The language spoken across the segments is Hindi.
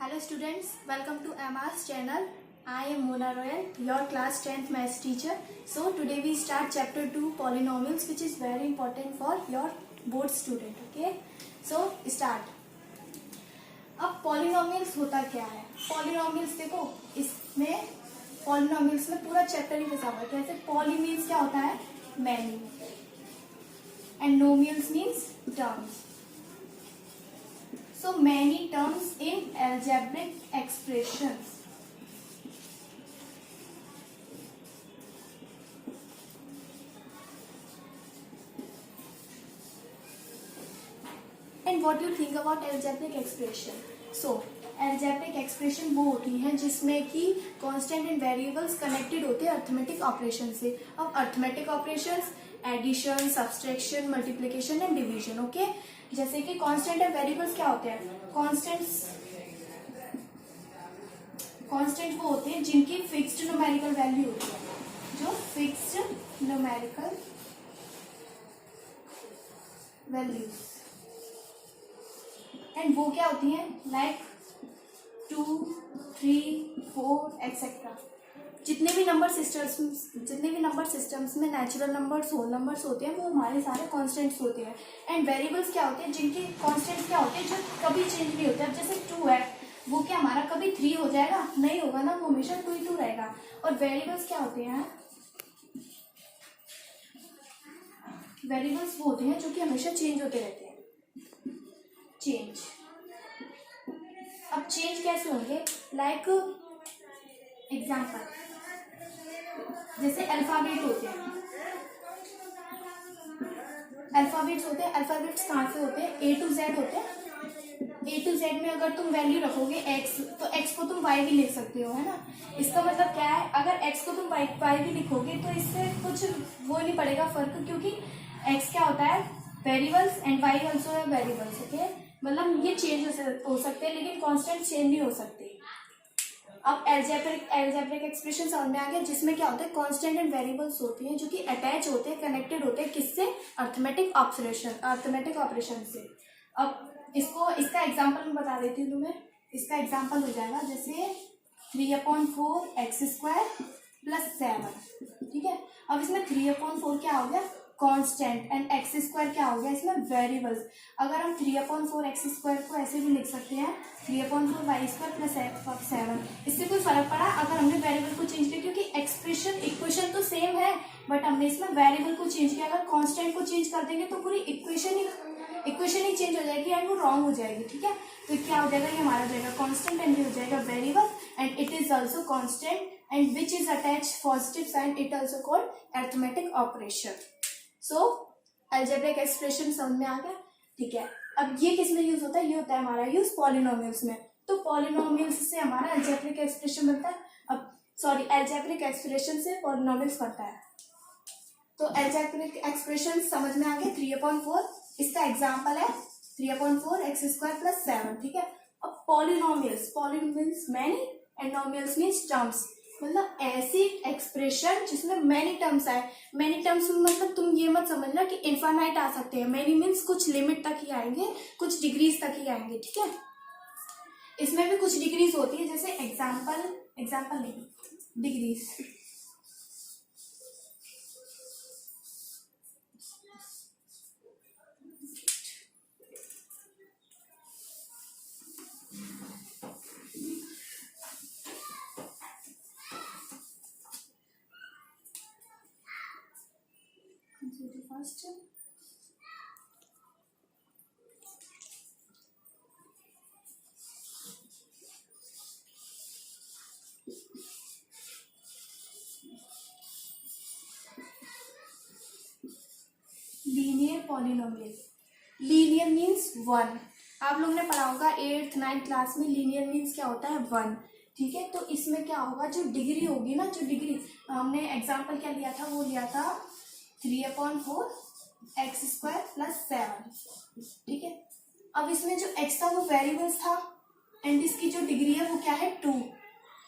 Hello students, welcome to MR's channel. I am Mona Royal, your class 10th maths teacher. So today we start chapter 2 polynomials, which is very important for your board student. Okay, so start. अब polynomials होता क्या है? Polynomials देखो, इसमें polynomials में पूरा चैप्टर ही फंसा हुआ है. कैसे? poly means क्या होता है? many and nomials means terms. So many terms in algebraic expressions. And what do you think about algebraic expression? So algebraic expression वो होती हैं जिसमें कि constant and variables connected होते हैं अर्थमेटिक ऑपरेशन से. अब arithmetic operations addition, subtraction, multiplication and division. Okay, जैसे कि कांस्टेंट एंड वेरिएबल्स क्या होते हैं? कांस्टेंट वो होते हैं जिनकी फिक्स्ड न्यूमेरिकल वैल्यू होती है, जो फिक्स्ड न्यूमेरिकल वैल्यूज. एंड वो क्या होती हैं? Like 2, 3, 4 etcetera. जितने भी नंबर सिस्टम्स में नेचुरल नंबर्स, होल नंबर्स होते हैं, वो हमारे सारे कांस्टेंट्स होते हैं. एंड वेरिएबल्स क्या होते हैं? जिनके कांस्टेंट्स क्या होते हैं, जो कभी चेंज नहीं होते. अब जैसे 2 है, वो क्या हमारा कभी 3 हो जाएगा? नहीं होगा ना, वो हमेशा 2 ही 2 रहेगा. और वेरिएबल्स क्या होते हैं? वेरिएबल्स वो होते हैं जो कि हमेशा चेंज होते रहते हैं. चेंज. अब चेंज कैसे होंगे? लाइक एग्जाम्पल, जैसे अल्फाबेट होते हैं. अल्फाबेट्स कहाँ से होते हैं? A to Z होते हैं. A to Z में अगर तुम वैल्यू रखोगे x, तो x को तुम y भी लिख सकते हो, है ना. इसका मतलब क्या है? अगर x को तुम y भी लिखोगे तो इससे कुछ वो नहीं पड़ेगा फर्क, क्योंकि x क्या होता है? वेरिएबल्स एंड y ऑल्सो है वेरिएबल्स. ओके, मतलब ये चेंज हो सकते हैं, लेकिन कांस्टेंट चेंज नहीं हो सकते. अब एल्जेब्रिक एक्सप्रेशन समझ में आ गया, जिसमें क्या होता है? कांस्टेंट एंड वेरिएबल्स होती हैं जो कि अटैच होते हैं, कनेक्टेड होते हैं. किससे? अर्थमेटिक ऑपरेशन से. अब इसका एग्जांपल मैं बता देती हूँ तुम्हें. इसका एग्जांपल हो जाएगा जैसे 3/4 x² + 7. ठीक है. अब इसमें 3/4 क्या हो गया? कांस्टेंट. एंड x² क्या हो गया? इसमें वेरिएबल्स. अगर हम 3/4 x² को ऐसे भी लिख सकते हैं 3/4 y² + 7. इससे कोई फर्क पड़ा अगर हमने वेरिएबल को चेंज किया? क्योंकि इक्वेशन तो सेम है, बट हमने इसमें वेरिएबल को चेंज किया. अगर कांस्टेंट को चेंज कर देंगे तो पूरी इक्वेशन ही चेंज हो जाएगी एंड वो रॉन्ग हो जाएगी. ठीक है, तो क्या हो जाएगा? ये हमारा हो जाएगा कांस्टेंट एंड ये हो जाएगा variable. And it is also constant and which is attach positive sign. It also called arithmetic operation. So algebraic expression समझ में आ गया. ठीक है, अब ये किस में यूज होता है? ये होता है हमारा यूज पॉलिनोमियल्स में. तो पॉलिनोमियल्स से हमारा अलजेब्रिक एक्सप्रेशन बनता है. अलजेब्रिक एक्सप्रेशन से पॉलिनोमियल्स बनता है. तो अलजेब्रिक एक्सप्रेशन समझ में आ गया. 3/4 इसका एग्जांपल है 3/4 x² + 7. ठीक है. अब polynomials many and nomials means terms. मतलब ऐसी एक्सप्रेशन जिसमें मैनी टर्म्स आए. मैनी टर्म्स मतलब तुम ये मत समझना कि इनफाइनाइट आ सकते हैं. मैनी मीन्स कुछ लिमिट तक ही आएंगे, कुछ डिग्रीज तक ही आएंगे. ठीक है, इसमें भी कुछ डिग्रीज होती है. जैसे एग्जाम्पल नहीं, degrees. First linear polynomial. Linear means 1. आप लोगों ने पढ़ा होगा 8th 9th क्लास में. लीनियर मीन्स क्या होता है? 1. ठीक है, तो इसमें क्या होगा? जो डिग्री होगी ना, जो डिग्री हमने एग्जांपल क्या लिया था? वो लिया था 3/4 x² + 7. ठीक है. अब इसमें जो x था वो वेरिएबल्स था एंड इसकी जो डिग्री है वो क्या है? 2.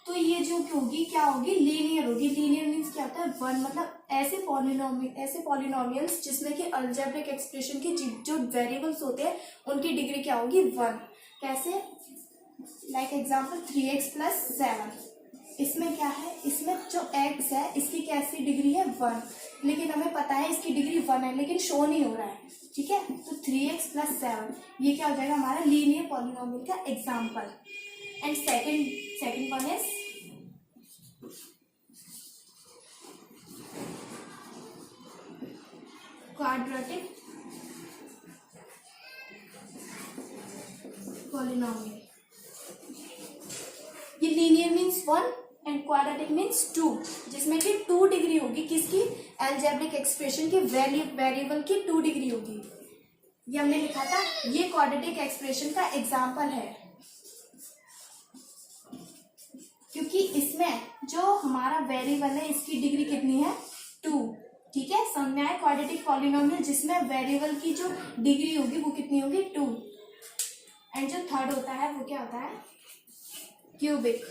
तो ये जो होगी क्या होगी? लीनियर होगी. लीनियर मीन्स क्या होता है? 1. मतलब ऐसे पॉलिनोमियल्स जिसमें कि अलजेब्रिक एक्सप्रेशन की जो वेरिएबल्स होते हैं उनकी डिग्री क्या होगी? 1. कैसे? लाइक एग्जाम्पल 3x प्लस 7, इसमें क्या है, इसमें जो x है इसकी कैसी डिग्री है 1, लेकिन हमें पता है इसकी डिग्री 1 है लेकिन शो नहीं हो रहा है, ठीक है। तो 3x प्लस 7 ये क्या हो जाएगा हमारा लीनियर पॉलिनोमियल का example. And second one is quadratic polynomial. ये linear means 1 and quadratic means 2, जिसमें कि 2 डिग्री होगी किसकी, अलजेब्रिक एक्सप्रेशन की वेरिएबल की 2 डिग्री होगी। ये हमने लिखा था, ये क्वाड्रेटिक एक्सप्रेशन का एग्जाम्पल है, क्योंकि इसमें जो हमारा वेरिएबल है इसकी डिग्री कितनी है 2, ठीक है। समझ में आया, क्वाड्रेटिक पॉलिनोमियल जिसमें वेरिएबल की जो डिग्री होगी वो कितनी होगी 2। एंड जो थर्ड होता है वो क्या होता है, क्यूबिक।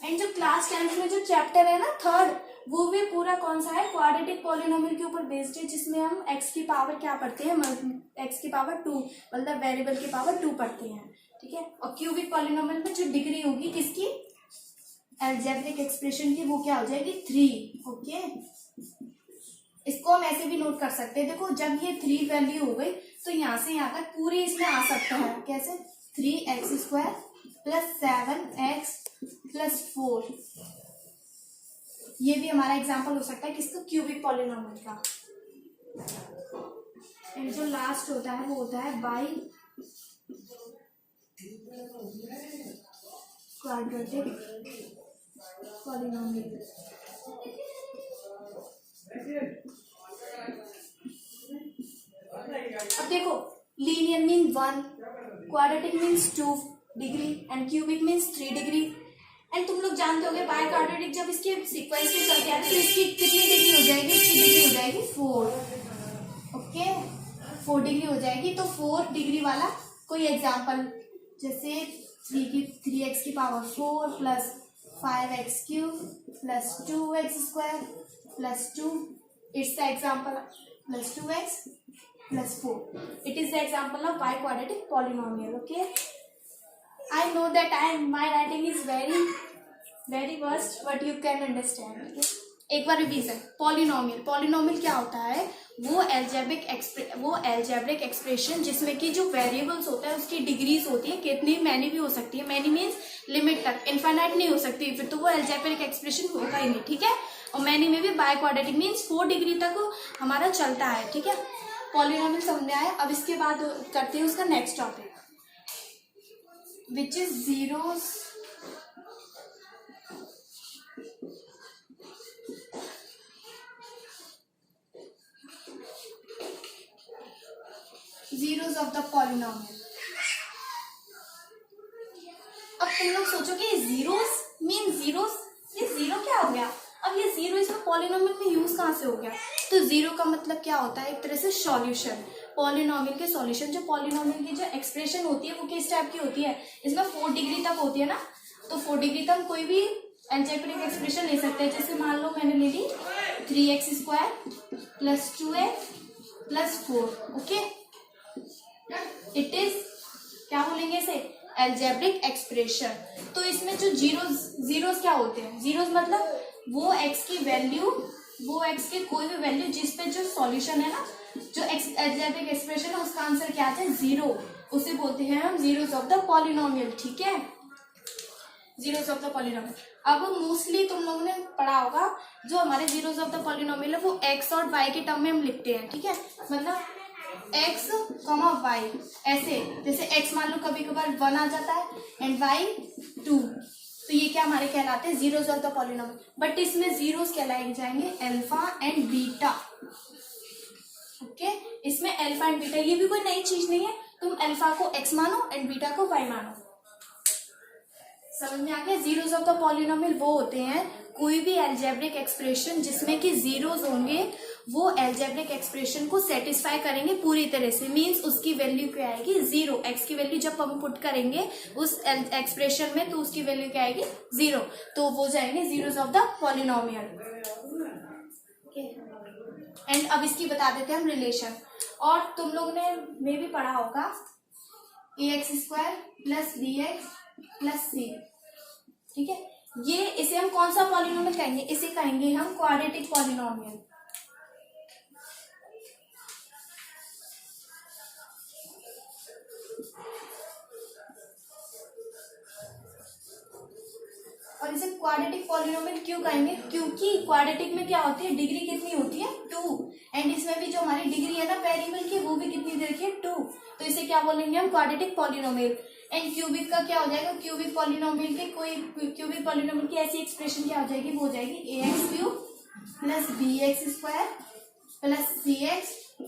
एंड जो क्लास 10th में जो चैप्टर है ना थर्ड, वो भी पूरा कौन सा है, क्वाड्रेटिक पॉलिनोमियल के ऊपर बेस्ड है, जिसमें हम x की पावर क्या पढ़ते हैं, x की पावर 2, मतलब वेरिएबल की पावर 2 पढ़ते हैं, ठीक है। और क्यूबिक पॉलिनोमियल में जो डिग्री होगी किसकी, अलजेब्रिक एक्सप्रेशन की, वो क्या हो जाएगी 3, ओके। इसको हम ऐसे भी नोट कर सकते हैं, देखो जब ये 3 वैल्यू हो गई तो यहाँ से यहाँ तक पूरी इसमें आ सकता है, कैसे 3x² प्लस 7x प्लस 4, ये भी हमारा एग्जाम्पल हो सकता है किसका, क्यूबिक पॉलिनोमियल का। एंड जो लास्ट होता है वो होता है बाई क्वाड्रेटिक पॉलिनोमियल। अब देखो, linear mean 1, quadratic means 2 degree and cubic means 3 degree. And तुम लोग जानते होगे बाय क्वाड्रेटिक जब इसके सीक्वेंस में चलते आते तो इसकी कितनी डिग्री हो जाएगी, इसकी डिग्री हो जाएगी 4, ओके 4 डिग्री हो जाएगी। तो 4 डिग्री वाला कोई एग्जाम्पल, जैसे 3x की power 4 plus 5x cube plus 2x² plus 2, it's the example plus 2x plus 4. It is the example of biquadratic polynomial. Okay, I know that my writing is very worst, but you can understand. Okay, एक बार रिवीजन। पॉलिनोमियल क्या होता है, वो एल्जेब्रिक एक्सप्रेशन जिसमें कि जो वेरिएबल्स होता है उसकी डिग्रीज होती है, कितनी मैनी भी हो सकती है, मैनी मीन्स लिमिट तक, इनफाइनाइट नहीं हो सकती, फिर तो वो एल्जेब्रिक एक्सप्रेशन होगा ही नहीं, ठीक है। और मैनी में भी बाइक्वाड्रेटिक मीन्स 4 डिग्री तक हमारा चलता है, ठीक है। पॉलिनोमियल समझ में आया। अब इसके बाद करते हैं उसका next topic, which is zeros of the polynomial. अब तुम लोग सोचो कि जीरोस मीन जीरोस, ये जीरो क्या हो गया, अब ये जीरो इसमें पॉलिनोमियल में यूज कहाँ से हो गया। तो जीरो का मतलब क्या होता है, एक तरह से सॉल्यूशन, पॉलिनोमियल के सॉल्यूशन। जो पॉलिनोमियल की जो एक्सप्रेशन होती है वो किस टाइप की होती है, इसमें 4 डिग्री तक होती है ना, तो 4 डिग्री तक कोई भी अलजेब्रिक एक्सप्रेशन ले सकते हैं। जैसे मान लो मैंने ले ली 3x² plus 2x plus 4, okay, it is क्या बोलेंगे इसे, अलजेब्रिक एक्सप्रेशन। तो इसमें जो जीरोस क्या होते हैं, जीरोस मतलब वो x की वैल्यू, वो x के कोई भी वैल्यू जिस पे जो सॉल्यूशन है ना, जो अलजेब्रिक एक्सप्रेशन है उसका आंसर क्या आता है 0, उसे बोलते हैं हम जीरोस ऑफ द पॉलिनोमियल, ठीक है, जीरोस ऑफ द पॉलिनोमियल। अब मोस्टली तुम लोगों ने पढ़ा होगा जो हमारे जीरोस ऑफ द पॉलिनोमियल है वो x और y के टर्म में हम लिखते हैं, ठीक है, मतलब x, y ऐसे, जैसे x मान लो कभी कभार 1 आ जाता है एंड y 2, तो ये क्या हमारे कहलाते हैं zeros of the polynomial. But इसमें जीरोस कहलाए जाएंगे अल्फा एंड बीटा, ओके, इसमें अल्फा एंड बीटा ये भी कोई नई चीज नहीं है, तुम अल्फा को x मानो एंड बीटा को y मानो, समझ में आ गया। जीरोस ऑफ द पॉलिनोमियल वो होते हैं कोई भी अलजेब्रिक एक्सप्रेशन जिसमें कि जीरोस होंगे, वो अलजेब्रिक एक्सप्रेशन को सेटिस्फाई करेंगे पूरी तरह से, मींस उसकी वैल्यू क्या आएगी 0, x की वैल्यू जब हम पुट करेंगे उस एक्सप्रेशन में तो उसकी वैल्यू क्या आएगी 0, तो वो जाएंगे zeros of the polynomial, okay. And अब इसकी बता देते हैं हम रिलेशन। और तुम लोग ने मे भी पढ़ा होगा ax² plus bx plus c, ठीक है। ये इसे हम कौन सा पॉलिनोमियल कहेंगे? इसे कहेंगे हम क्वाड्रेटिक पॉलिनोमियल। और इसे क्वाड्रेटिक पॉलिनोमियल क्यों कहेंगे? क्योंकि क्वाड्रेटिक में क्या होती है, डिग्री कितनी होती है 2, एंड इसमें भी जो हमारी डिग्री है ना वेरिएबल की वो भी कितनी दे रखी है 2, तो इसे क्या बोलेंगे हम क्वाड्रेटिक पॉलिनोमियल। एंड क्यूबिक का क्या हो जाएगा, क्यूबिक पॉलिनोमियल के कोई क्यूबिक पॉलिनोमियल की ऐसी एक्सप्रेशन क्या हो जाएगी, वो हो जाएगी ax³ plus bx² plus cx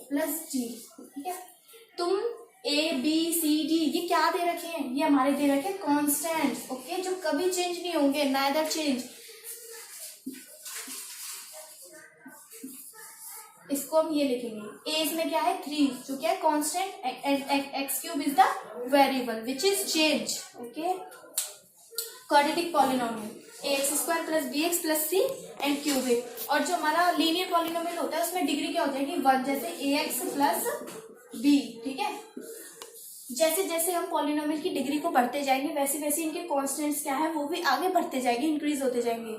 plus g, ठीक है। तुम a b c d ये क्या दे रखे हैं, ये हमारे दे रखे हैं कॉन्स्टेंट, ओके, जो कभी चेंज नहीं होंगे, नाइदर चेंज। इसको हम ये लिखेंगे, a इसमें क्या है 3, जो क्या है constant, x³ is the variable which is change, okay. Quadratic polynomial ax² plus bx plus c and cubic. और जो हमारा लीनियर पॉलिनोमियल होता है उसमें डिग्री क्या हो जाएगी 1, जैसे ax प्लस b, ठीक है। जैसे जैसे हम पॉलिनोमियल की डिग्री को बढ़ते जाएंगे वैसे वैसे इनके कांस्टेंट्स क्या है वो भी आगे बढ़ते जाएंगे, इंक्रीज होते जाएंगे।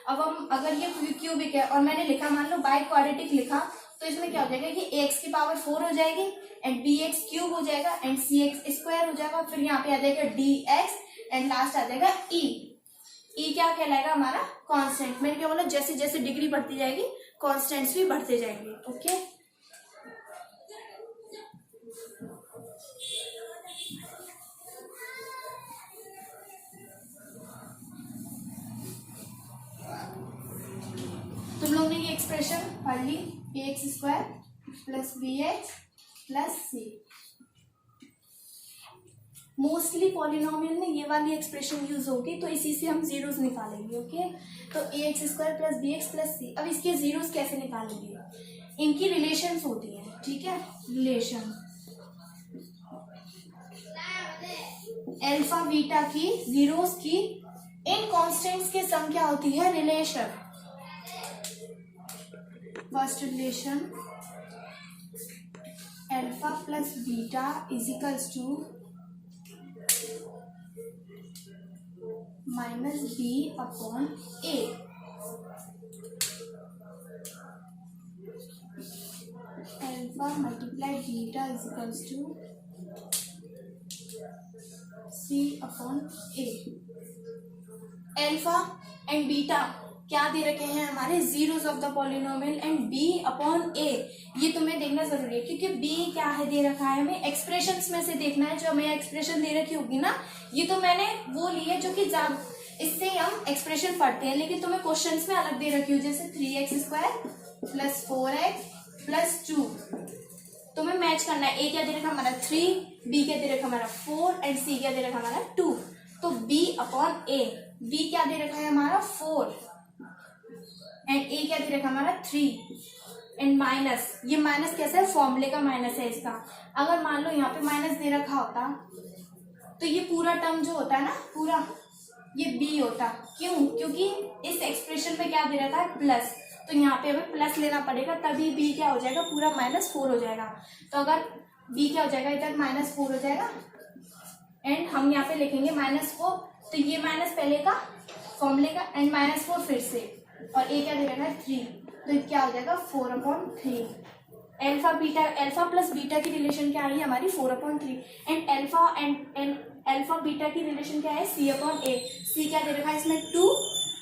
अब हम अगर ये क्यूबिक है और मैंने लिखा मान लो बाय क्वाड्रेटिक लिखा, तो इसमें क्या हो जाएगा कि ax की पावर 4 हो जाएगी एंड bx³ हो जाएगा एंड cx² हो जाएगा, फिर यहाँ पे आ जाएगा dx एंड लास्ट आ जाएगा e क्या कहलाएगा हमारा कांस्टेंट। मैंने क्या बोला, जैसे जैसे डिग्री बढ़ती जाएगी कांस्टेंट्स भी बढ़ते जाएंगे, ओके। तुम लोग ने ये एक्सप्रेशन पढ़ ली, ax² plus bx plus c। Mostly polynomial में ये वाली एक्सप्रेशन यूज होगी, तो इसी से हम जीरोस निकालेंगे, ओके। तो ax² plus bx plus c। अब इसके जीरोस कैसे निकालेंगे, इनकी रिलेशंस होती हैं, ठीक है, रिलेशन अल्फा बीटा की जीरोस की इन कांस्टेंट्स के सम क्या होती है, relation. First relation alpha plus beta is equals to minus b upon a। Alpha multiply beta is equals to c upon a। Alpha and beta क्या दे रखे हैं हमारे, zeros of the polynomial and b upon a। ये तुम्हें देखना जरूरी है क्योंकि b क्या है दे रखा है, हमें एक्सप्रेशंस में से देखना है। जो हमें एक्सप्रेशन दे रखी होगी ना, ये तो मैंने वो ली है जो कि इससे हम एक्सप्रेशन पढ़ते हैं, लेकिन तुम्हें क्वेश्चंस में अलग दे रखी हो, जैसे 3x² प्लस 4x प्लस 2। तुम्हें मैच करना है, a क्या दे रखा हमारा 3, b क्या दे रखा हमारा 4 एंड c क्या दे रखा हमारा 2। तो b अपॉन a, b क्या दे रखा है हमारा 4 एंड a क्या दे रखा हमारा 3 एंड माइनस, ये माइनस कैसा है, फॉर्मूले का माइनस है इसका। अगर मान लो यहाँ पे माइनस दे रखा होता तो ये पूरा टर्म जो होता है ना, पूरा ये b होता। क्यों, क्योंकि इस एक्सप्रेशन में क्या दे रखा है प्लस, तो यहाँ पे हमें प्लस लेना पड़ेगा, तभी b क्या हो जाएगा, पूरा -4 हो जाएगा। तो अगर b क्या हो जाएगा, इधर -4 हो जाएगा एंड हम यहाँ पे लिखेंगे -4, तो ये माइनस पहले का फॉर्मूले का एंड -4 फिर से, और a क्या दे रखा है 3, तो क्या हो जाएगा 4/3। अल्फा प्लस बीटा की रिलेशन क्या आई हमारी 4/3 एंड अल्फा बीटा की रिलेशन क्या है c/a। c क्या दे रखा है इसमें 2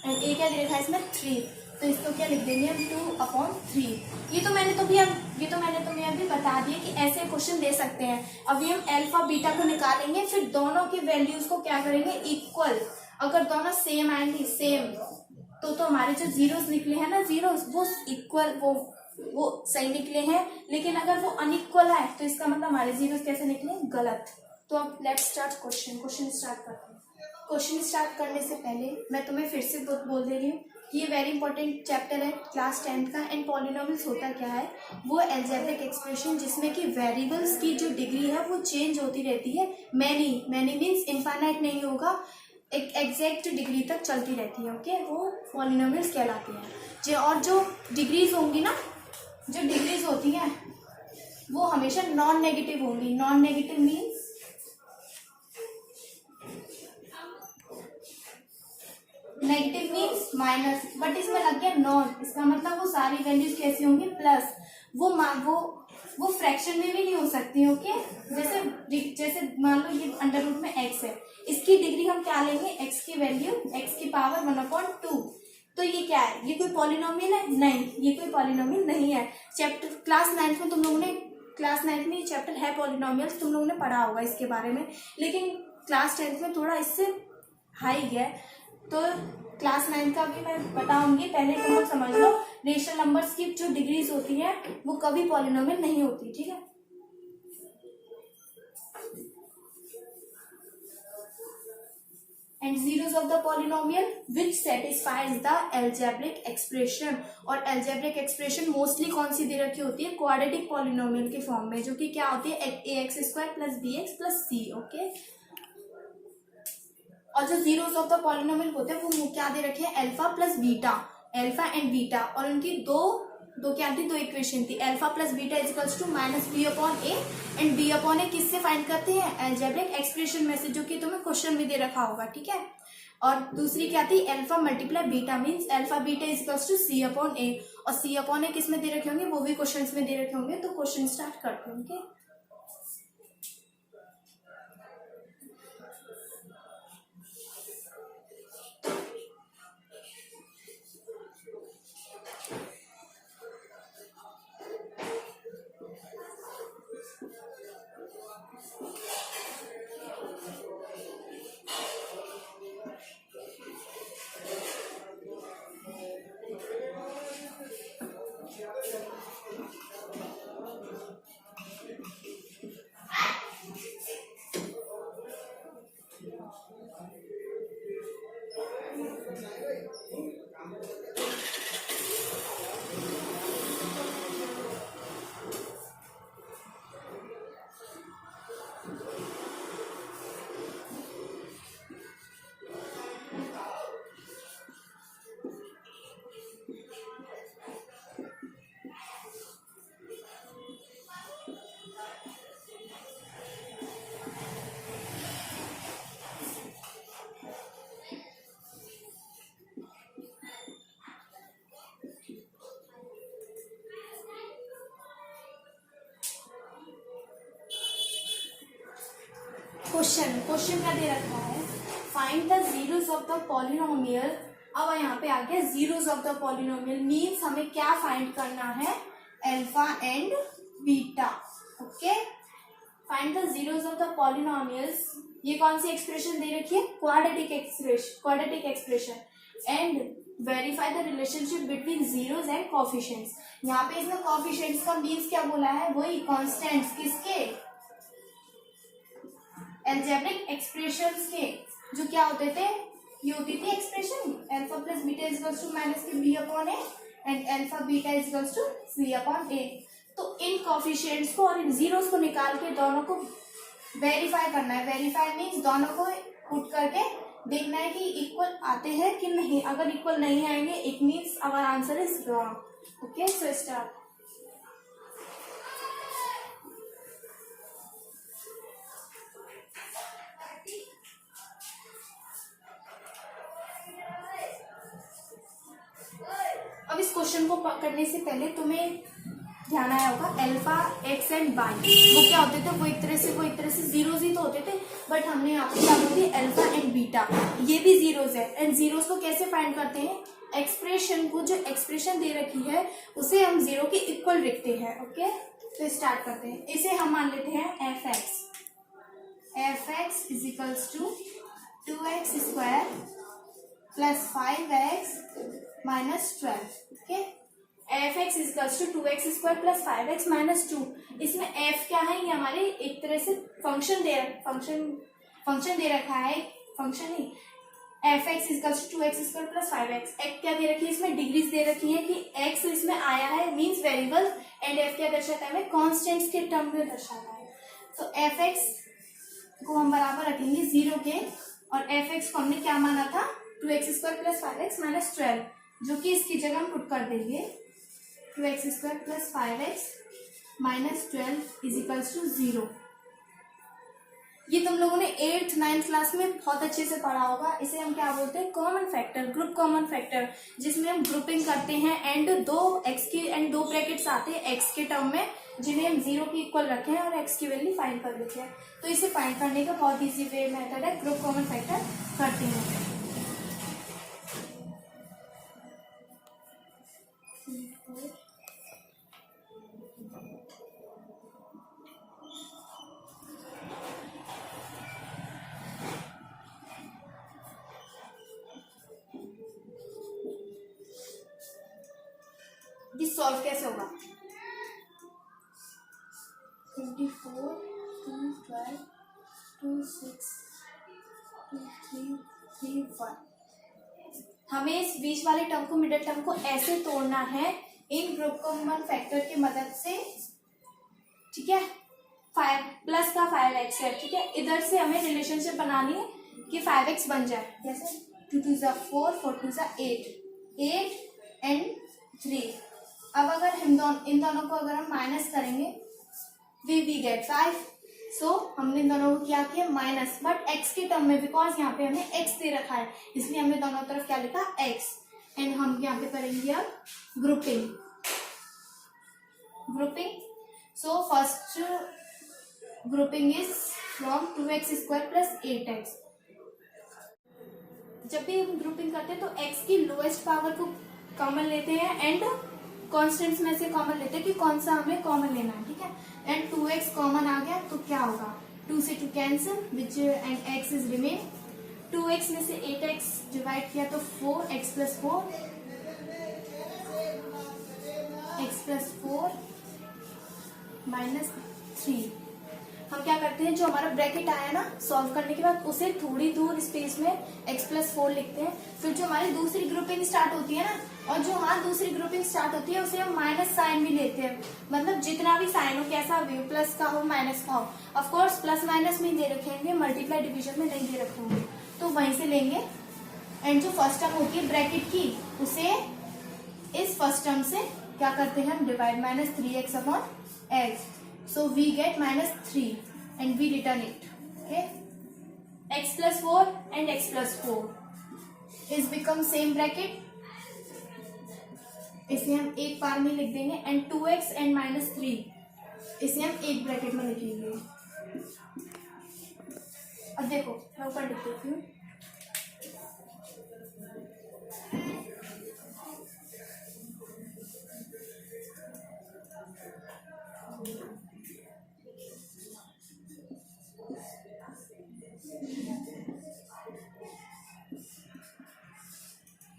एंड a क्या दे रखा है इसमें 3, तो इसको क्या लिख देंगे हम 2/3। ये तो मैंने तुम्हें अभी बता दिया कि ऐसे क्वेश्चन दे सकते हैं। अभी हम अल्फा बीटा को निकालेंगे, फिर दोनों के वैल्यूज को क्या करेंगे इक्वल। अगर दोनों सेम आएंगी, सेम, तो हमारे जो जीरोस निकले हैं ना, जीरोस वो इक्वल, वो सही निकले हैं। लेकिन अगर वो अनइक्वल है तो इसका मतलब हमारे जीरोस कैसे निकले, गलत। तो अब लेट्स स्टार्ट क्वेश्चन स्टार्ट करते हैं। क्वेश्चन स्टार्ट करने से पहले मैं तुम्हें फिर से बोल दे रही हूँ, ये वेरी इंपॉर्टेंट चैप्टर है क्लास 10th का। एंड पॉलिनोमियल्स होता क्या है, वो अलजेब्रिक एक्सप्रेशन जिसमें कि वेरिएबल्स की जो डिग्री है वो चेंज होती रहती है। मैनी मीन्स इनफाइनाइट नहीं होगा, एक एग्जैक्ट डिग्री तक चलती रहती है, ओके, वो पॉलिनोमियल्स कहलाती हैं। और जो डिग्रीज होंगी ना, जो डिग्रीज होती हैं वो हमेशा नॉन नेगेटिव होंगी। Non negative means negative means minus, but इसमें लग गया नॉन, इसका मतलब वो सारी वैल्यूज कैसी होंगी प्लस। वो फ्रैक्शन में भी नहीं हो सकती। ओके, जैसे मान लो ये अंडर रूट में x है, इसकी डिग्री हम क्या लेंगे, x की वैल्यू x की पावर 1/2। तो ये क्या है, ये कोई पॉलिनोमियल है? नहीं, ये कोई पॉलिनोमियल नहीं है। चैप्टर क्लास 9th में तुम लोगों ने, क्लास 9th में ये चैप्टर है पॉलिनोमियल्स, तुम लोगों ने पढ़ा होगा इसके बारे में, लेकिन क्लास 10th में थोड़ा इससे हाई गया। तो क्लास 9 का भी मैं बताऊंगी, पहले तुम लोग समझ लो रेशनल नंबर्स की जो डिग्रीज होती है वो कभी पॉलिनोमियल नहीं होती। ठीक है, and zeros of the polynomial which satisfies the algebraic expression. और एल्जेब्रिक एक्सप्रेशन मोस्टली कौन सी दे रखी होती है, क्वाड्रेटिक पॉलिनोमियल के फॉर्म में, जो कि क्या होती है ax² + bx + c। ओके, और जो जीरोस ऑफ द पॉलिनोमियल होते हैं वो क्या दे रखे हैं, alpha plus beta, alpha and beta. और उनकी दो क्या थी, दो इक्वेशन थी, alpha plus beta equals to -b/a and b/a किससे फाइंड करते हैं, अलजेब्रिक एक्सप्रेशन में से, जो कि तुम्हें क्वेश्चन में दे रखा होगा। ठीक है, और दूसरी क्या थी, alpha multiply beta means alpha beta equals to c/a, और c/a किस में दे रखे होंगे, वो भी क्वेश्चन में दे रखे होंगे। तो क्वेश्चन स्टार्ट करते होंगे। क्वेश्चन क्या दे रखा है, find the zeros of the polynomial. अब यहाँ पे आ गया zeros of the polynomial means हमें क्या फाइंड करना है, alpha and beta. Okay, find the zeros of the polynomials. ये कौन सी एक्सप्रेशन दे रखी है, quadratic expression and verify the relationship between zeros and coefficients. यहाँ पे इसमें कोफिशिएंट्स का मीन्स क्या बोला है, वही कॉन्स्टेंट्स, किसके, एल्जेब्रिक एक्सप्रेशंस के, जो क्या होते थे, ये होती थी expression alpha plus beta equals to -b/a and alpha beta equals to c/a। तो इन कोफिशिएंट्स को और इन जीरोस को निकाल के दोनों को वेरीफाई करना है। वेरीफाई मीन्स दोनों को पुट करके देखना है कि इक्वल आते हैं कि नहीं। अगर इक्वल नहीं आएंगे it means our answer is wrong. Okay, so start. अब इस क्वेश्चन को करने से पहले तुम्हें ध्यान आया होगा अल्फा, एक्स एंड वाई वो क्या होते थे, वो एक तरह से जीरोज ही तो होते थे, बट हमने यहाँ पे क्या बोलते हैं अल्फा एंड बीटा, ये भी जीरोज है। एंड जीरोज को कैसे फाइंड करते हैं, एक्सप्रेशन को, जो एक्सप्रेशन दे रखी है उसे हम जीरो के इक्वल लिखते हैं। ओके, तो स्टार्ट करते हैं। इसे हम मान लेते हैं f x is equals to 2x² + 5x - 12। Okay, f x equals to 2x² + 5x - 2। इसमें एफ क्या है, ये हमारे एक तरह से फंक्शन दे रखा है, फंक्शन ही f x equals to 2x² + 5x। X क्या दे रखी है, इसमें डिग्रीज दे रखी है कि एक्स इसमें आया है मीन्स वेरिएबल, एंड एफ क्या दर्शाता है, कॉन्स्टेंट्स के टर्म में दर्शाता है। तो एफ एक्स को हम बराबर रखेंगे 0 के, और एफ एक्स को हमने क्या माना था, 2x² + 5x - 12, जो कि इसकी जगह हम पुट कर देंगे 2x² plus 5x minus 12 is equals to 0। ये तुम लोगों ने 8th 9th क्लास में बहुत अच्छे से पढ़ा होगा। इसे हम क्या बोलते हैं, common factor, group common factor, जिसमें हम ग्रुपिंग करते हैं एंड दो एक्स की एंड दो ब्रैकेट्स आते हैं एक्स के टर्म में, जिन्हें हम 0 की इक्वल रखे हैं और एक्स की वैल्यू फाइंड कर लेते हैं। तो इसे फाइंड करने का बहुत ईजी वे मेथड है, ग्रुप कॉमन फैक्टर करते हैं। ये सॉल्व कैसे होगा, 24 2 12 2 6 2 3 3 1। हमें इस बीच वाले टर्म को, मिडिल टर्म को ऐसे तोड़ना है इन ग्रुप कॉमन फैक्टर की मदद से, ठीक है। 5 प्लस का 5x है, ठीक है। इधर से हमें रिलेशनशिप बनानी है कि 5x बन जाए, जैसे 2 2 ज़ा 4 4 2 ज़ा 8 एंड 3। अब अगर इन दोनों को अगर हम माइनस करेंगे, वी गेट 5। सो हमने इन दोनों को क्या किया, माइनस, बट x के टर्म में, बिकॉज यहाँ पे हमें x दे रखा है, इसलिए हमने दोनों तरफ क्या लिखा, x। एंड हम यहाँ पे करेंगे अब grouping. So first grouping is from 2x² plus 8x। जब भी हम ग्रुपिंग करते हैं तो x की लोएस्ट पावर को कॉमन लेते हैं एंड कॉन्स्टेंट्स में से कॉमन लेते हैं कि कौन सा हमें कॉमन लेना है, ठीक है। एंड 2x कॉमन आ गया तो क्या होगा, 2 से 2 cancel which and x is remain. 2x में से 8x डिवाइड किया तो 4x प्लस 4 माइनस 3। हम क्या करते हैं, जो हमारा ब्रैकेट आया ना सॉल्व करने के बाद, उसे थोड़ी दूर स्पेस में x प्लस 4 लिखते हैं। फिर जो हमारी दूसरी ग्रुपिंग स्टार्ट होती है ना, और जो हमारी दूसरी ग्रुपिंग स्टार्ट होती है उसे हम माइनस साइन भी लेते हैं, मतलब जितना भी साइन हो, कैसा भी हो, प्लस का हो माइनस का हो। ऑफ कोर्स प्लस माइनस में दे रखेंगे, मल्टीप्लाई डिवीजन में नहीं दे रखे होंगे, तो वहीं से लेंगे। एंड जो फर्स्ट टर्म होती है ब्रैकेट की, उसे इस फर्स्ट टर्म से क्या करते हैं हम, divide, minus 3x upon x। So we get minus 3 and we return it. Okay. X plus 4 and x plus 4 is become same bracket. इसे हम एक बार में लिख देंगे एंड 2x एंड माइनस 3 इसे हम एक ब्रैकेट में लिखेंगे। अब देखो मैं ऊपर लिख देती हूँ,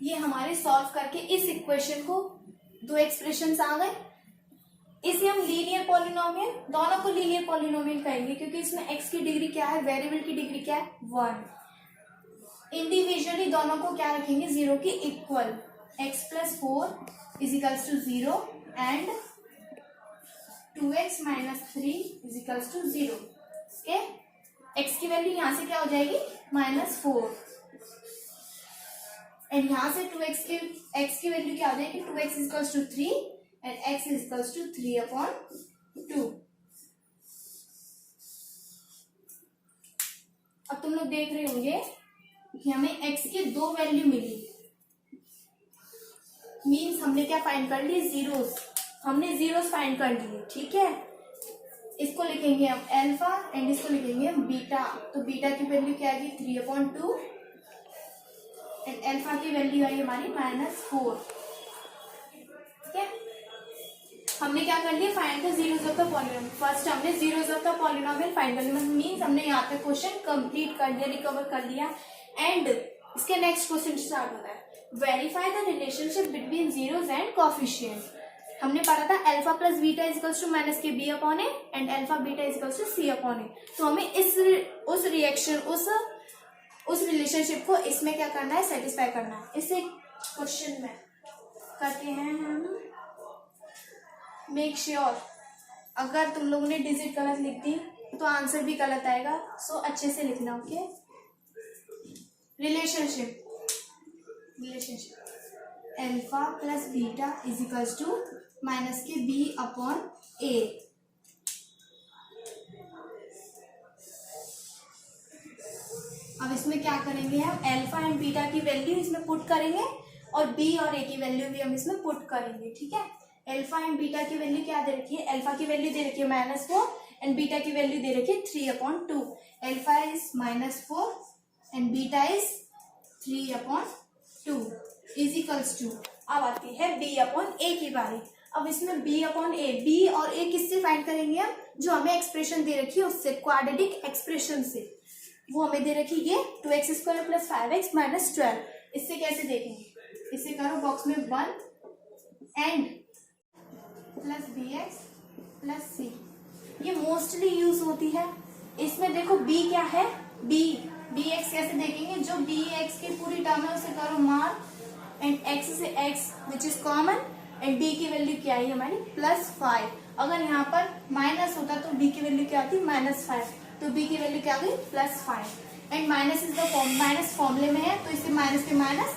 ये हमारे सॉल्व करके इस इक्वेशन को दो एक्सप्रेशंस आ गए। इसे हम लीनियर पॉलिनोमियल, दोनों को लीनियर पॉलिनोमियल कहेंगे क्योंकि इसमें x की डिग्री क्या है, वेरिएबल की डिग्री क्या है, 1। इंडिविजुअली दोनों को क्या रखेंगे, 0 की equal. x plus 4 is equals to 0 and 2x minus 3 is equals to 0। Okay, x की वैल्यू यहां से क्या हो जाएगी, -4 एंड यहाँ से 2x की x की वैल्यू क्या हो जाएगी, 2x is equals to 3 and x is equals to 3/2। अब तुम लोग देख रहे होंगे कि हमें x की दो वैल्यू मिली, मीन्स हमने क्या फाइंड कर लिए, जीरोस। हमने जीरोस फाइंड कर लिए, ठीक है। इसको लिखेंगे हम अल्फा एंड इसको लिखेंगे हम बीटा। तो बीटा की वैल्यू क्या आएगी, 3/2 एंड अल्फा की वैल्यू आई हमारी -4। ठीक है, हमने क्या कर लिया, find the zeros of the polynomial. First हमने zeros of the polynomial find कर लिया, मींस हमने यहाँ पे क्वेश्चन कंप्लीट कर लिया, रिकवर कर लिया। एंड इसके नेक्स्ट क्वेश्चन स्टार्ट होता है, verify the relationship between zeros and coefficient. हमने पढ़ा था alpha plus beta is equals to minus के B upon A and alpha beta is equals to C upon A. तो हमें उस रिएक्शन उस रिलेशनशिप को इसमें क्या करना है, सेटिस्फाई करना है। इसे क्वेश्चन में करते हैं हम, मेक श्योर अगर तुम लोगों ने डिजिट गलत लिख दी तो आंसर भी गलत आएगा, सो अच्छे से लिखना। Okay, relationship alpha plus beta is equals to minus के बी अपॉन ए। अब इसमें क्या करेंगे हम, अल्फा एंड बीटा की वैल्यू इसमें पुट करेंगे और बी और ए की वैल्यू भी हम इसमें पुट करेंगे। ठीक है, अल्फा एंड बीटा की वैल्यू क्या दे रखी है, अल्फा की वैल्यू दे रखी है -4 एंड बीटा की वैल्यू दे रखी है 3/2। Alpha is -4 and beta is 3/2 is equals to. अब आती है बी अपॉन ए की बारी। अब इसमें बी अपॉन ए, बी और ए किससे फाइंड करेंगे हम, जो हमें एक्सप्रेशन दे रखी है उससे, क्वाड्रेटिक एक्सप्रेशन से। वो हमें दे रखी है 2x² + 5x - 12। इससे कैसे देखेंगे, इसे करो बॉक्स में 1 and plus bx plus c। ये मोस्टली यूज होती है। इसमें देखो b क्या है, bx कैसे देखेंगे, जो bx की पूरी टर्म है उसे करो मार एंड x से x which is common and b की वैल्यू क्या है हमारी +5। अगर यहाँ पर माइनस होता तो b की वैल्यू क्या आती, -5, तो b की वैल्यू क्या आ गई +5 and minus is the minus फॉर्मूले में है तो इसे माइनस के माइनस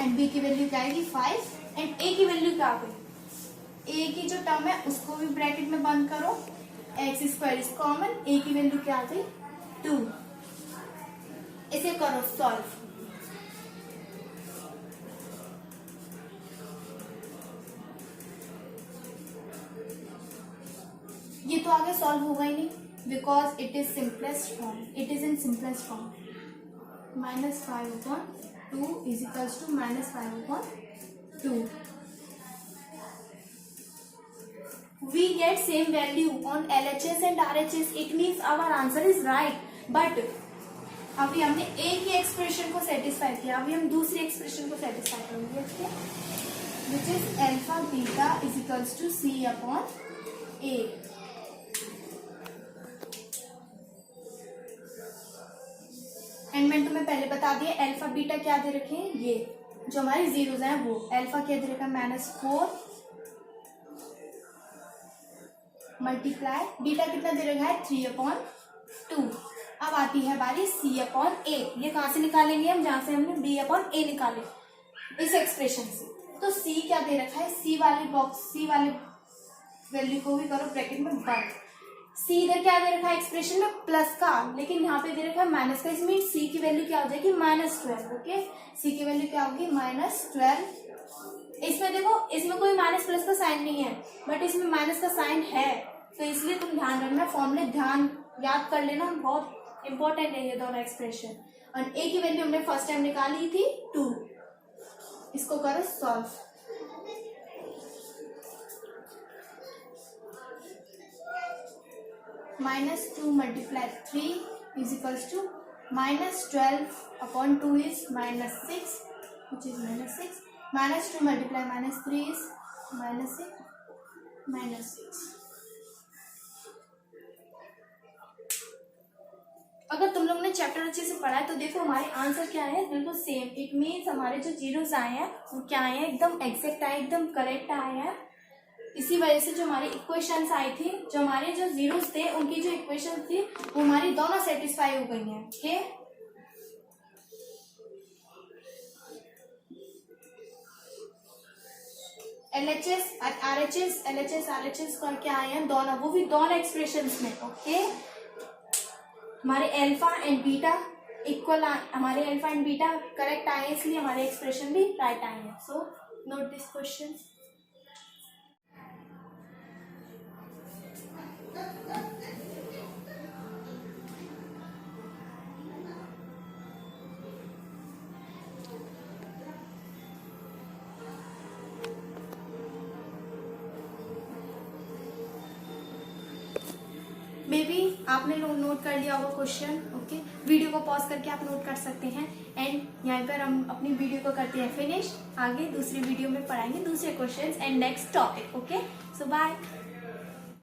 एंड b की वैल्यू क्या आएगी 5 एंड a की वैल्यू क्या आ गई, a की जो टर्म है उसको भी ब्रैकेट में बंद करो, x² इज कॉमन, a की वैल्यू क्या आ गई 2। इसे करो सॉल्व। ये तो आगे सॉल्व होगा ही नहीं because it is simplest form, it is in simplest form. -5/2 is equals to -5/2। We get same value on LHS and RHS. It means our answer is right. But अभी हमने A की एक्सप्रेशन को सेटिस्फाई किया, अभी हम दूसरी एक्सप्रेशन को सेटिस्फाई करेंगे, which is alpha beta is equals to C upon A। And मैंने तुम्हें पहले बता दिया अल्फा बीटा क्या दे रखे हैं, ये जो हमारे जीरोज हैं वो। अल्फा क्या दे रखा है -4 मल्टीप्लाई, बीटा कितना दे रखा है 3/2। अब आती है बारी C अपॉन A। ये कहाँ से निकालेंगे हम, जहां से हमने B अपॉन A निकाले इस एक्सप्रेशन से। तो C क्या दे रखा है, C वाली बॉक्स, C वाले वैल्यू को भी करो ब्रैकेट में बंद। C इधर क्या दे रखा है एक्सप्रेशन में प्लस का, लेकिन यहाँ पे दे रखा है माइनस का, इसमें C की वैल्यू क्या हो जाएगी -12। ओके, C की वैल्यू क्या होगी -12। इसमें देखो इसमें कोई माइनस प्लस का साइन नहीं है बट इसमें माइनस का साइन है, तो इसलिए तुम ध्यान रखना, फॉर्मूले ध्यान याद कर लेना, बहुत इंपॉर्टेंट है ये दोनों एक्सप्रेशन। और A की वैल्यू हमने फर्स्ट टाइम निकाली थी 2। इसको करो solve. -2 × 3 is equals to -12/2 is -6, which is -6. -2 × -3 is -6. अगर तुम लोग ने चैप्टर अच्छे से पढ़ा है तो देखो हमारे आंसर क्या है, बिल्कुल सेम। इट मीन्स हमारे जो जीरोस आए हैं वो क्या आए हैं, एकदम एग्जैक्ट आए, एकदम करेक्ट आए हैं। इसी वजह से जो हमारी इक्वेशंस आई थी, जो हमारे जो जीरोस थे उनकी जो इक्वेशन थी वो हमारी दोनों सेटिस्फाई हो गई हैं। ओके, LHS RHS का क्या आए हैं दोनों, वो भी दोनों एक्सप्रेशंस में। ओके, हमारे अल्फा एंड बीटा इक्वल, हमारे अल्फा एंड बीटा करेक्ट आए इसलिए हमारे एक्सप्रेशन भी राइट आए हैं। So note this question. May be आपने नोट कर लिया होगा क्वेश्चन। ओके, वीडियो को पॉज करके आप नोट कर सकते हैं एंड यहाँ पर हम अपनी वीडियो को करते हैं फिनिश। आगे दूसरी वीडियो में पढ़ाएंगे दूसरे questions and next topic. Okay, so bye.